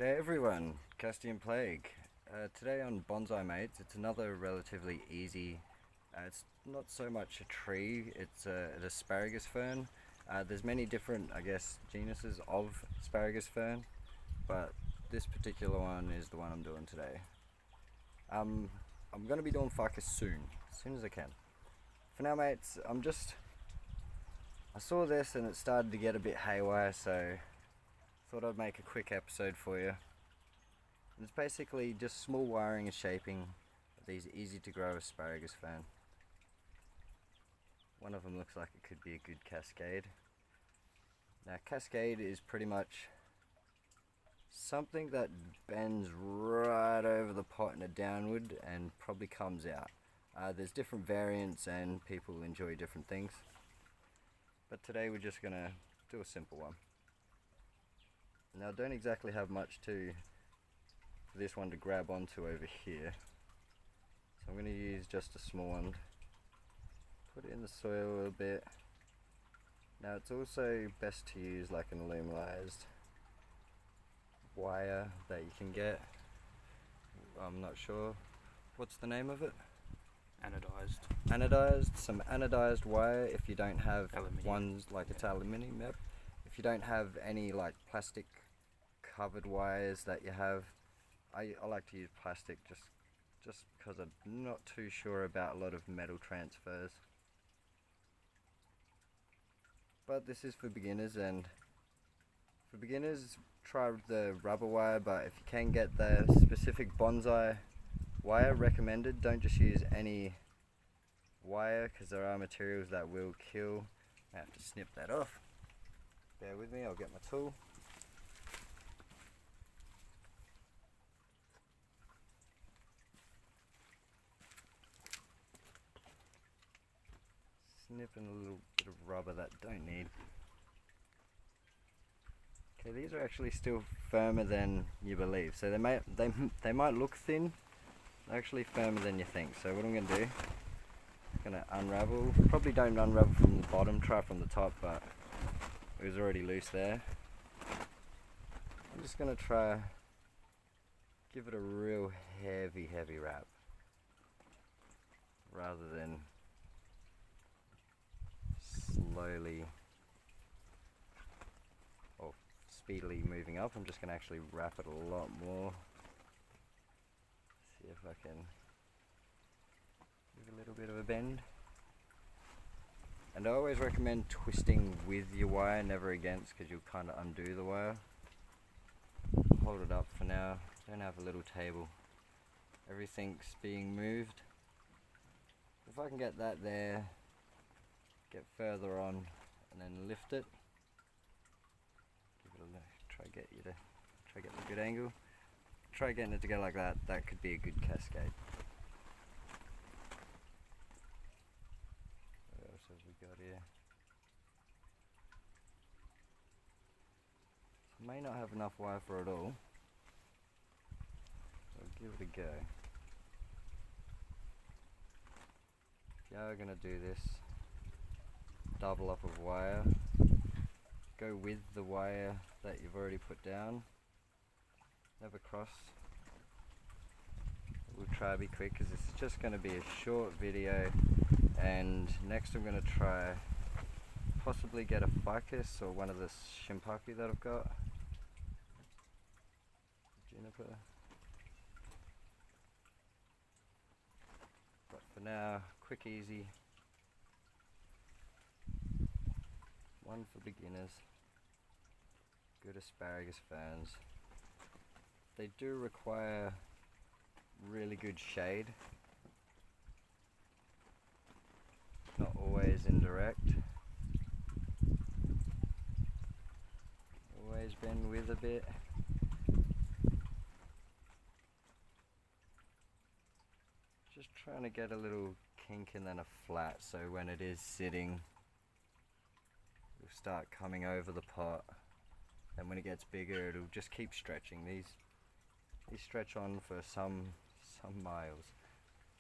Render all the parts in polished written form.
G'day everyone, Castian Plague. Today on Bonsai Mates, it's another relatively easy, it's not so much a tree, it's an asparagus fern. There's many different, genuses of asparagus fern, but this particular one is the one I'm doing today. I'm going to be doing ficus soon as I can. For now mates, I saw this and it started to get a bit haywire, so thought I'd make a quick episode for you. And it's basically just small wiring and shaping of these easy to grow asparagus fern. One of them looks like it could be a good cascade. Now cascade is pretty much something that bends right over the pot in a downward and probably comes out. There's different variants and people enjoy different things. But today we're just going to do a simple one. Now I don't exactly have much for this one to grab onto over here, so I'm going to use just a small one. Put it in the soil a little bit. Now it's also best to use like an aluminized wire that you can get. I'm not sure what's the name of it. Anodized. Some anodized wire if you don't have ones like it's aluminium. Yep. If you don't have any like plastic covered wires that you have, I like to use plastic just because I'm not too sure about a lot of metal transfers. But this is for beginners, and for beginners try the rubber wire, but if you can get the specific bonsai wire recommended, don't just use any wire because there are materials that will kill. I have to snip that off. Bear with me, I'll get my tool. Snipping a little bit of rubber that don't need. Okay, these are actually still firmer than you believe. So they might look thin, they're actually firmer than you think. So what I'm going to do, I'm going to unravel. Probably don't unravel from the bottom, try from the top, but it was already loose there. I'm just going to try give it a real heavy wrap rather than slowly or speedily moving up. I'm just going to actually wrap it a lot more. See if I can give a little bit of a bend. And I always recommend twisting with your wire, never against, because you'll kind of undo the wire. Hold it up for now. Don't have a little table. Everything's being moved. If I can get that there, get further on, and then lift it. Give it a look. Try get the good angle. Try getting it together like that. That could be a good cascade. What else have we got here? May not have enough wire for it all. So give it a go. If you are going to do this, double up of wire. Go with the wire that you've already put down. Never cross. We'll try to be quick because this is just going to be a short video, and next I'm going to try possibly get a ficus or one of the shimpaki that I've got. Juniper. But for now, quick, easy. One for beginners. Good asparagus ferns. They do require really good shade. Not always indirect. Always bend with a bit. Just trying to get a little kink and then a flat, so when it is sitting, it'll start coming over the pot. And when it gets bigger, it'll just keep stretching. These stretch on for some miles.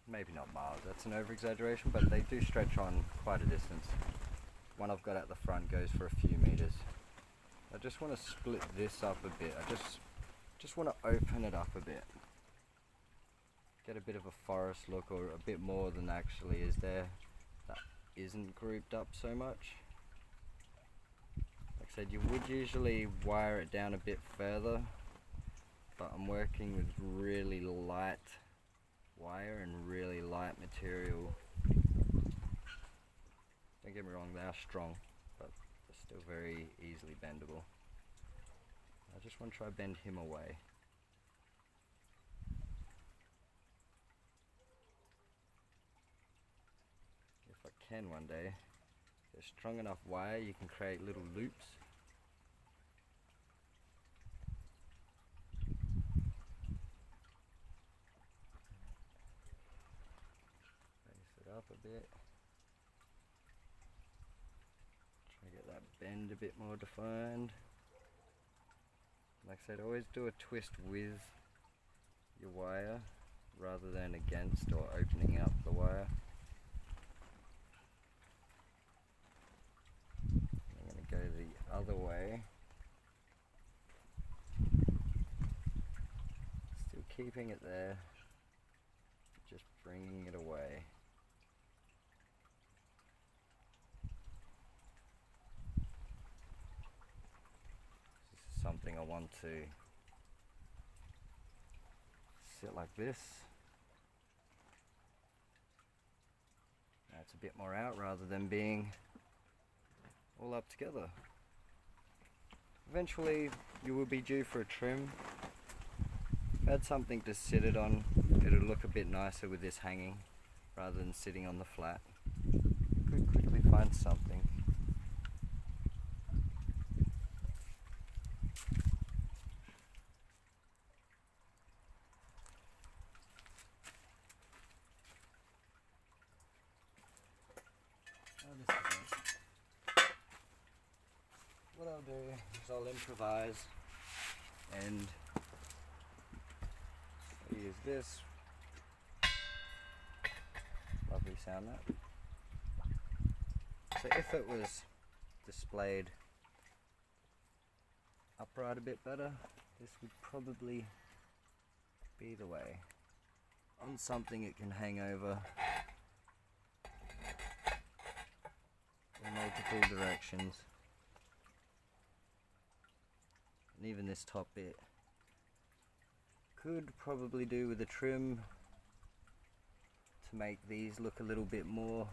Maybe not miles, that's an over-exaggeration, but they do stretch on quite a distance. One I've got at the front goes for a few meters. I just want to split this up a bit. I just Just want to open it up a bit. Get a bit of a forest look, or a bit more than actually is there. That isn't grouped up so much. Like I said, you would usually wire it down a bit further, but I'm working with really light wire and really light material. Don't get me wrong, they are strong, but they're still very easily bendable. I just want to try bend him away. If I can one day, there's strong enough wire you can create little loops. Raise it up a bit. Try to get that bend a bit more defined. Like I said, always do a twist with your wire rather than against or opening up the wire. I'm going to go the other way. Still keeping it there, just bringing it away. Something I want to sit like this. Now it's a bit more out rather than being all up together. Eventually you will be due for a trim. Add something to sit it on. It'll look a bit nicer with this hanging rather than sitting on the flat. Could quickly find something. What I'll do is I'll improvise and I'll use this. Lovely sound that. So if it was displayed upright a bit better, this would probably be the way. On something it can hang over in multiple directions. And even this top bit could probably do with a trim to make these look a little bit more,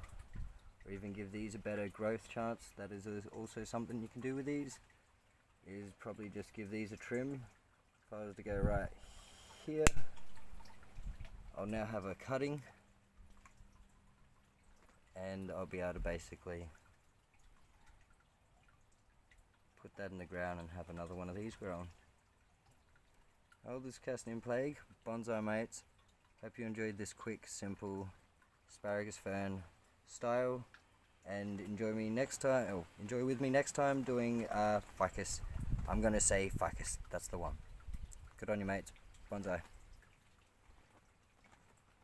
or even give these a better growth chance. That is also something you can do with these, is probably just give these a trim. If I was to go right here, I'll now have a cutting and I'll be able to basically put that in the ground and have another one of these grown. Well, this is Casting in Plague, Bonsai Mates. Hope you enjoyed this quick, simple asparagus fern style, and enjoy with me next time doing ficus. I'm gonna say ficus, that's the one. Good on you, mates. Bonsai.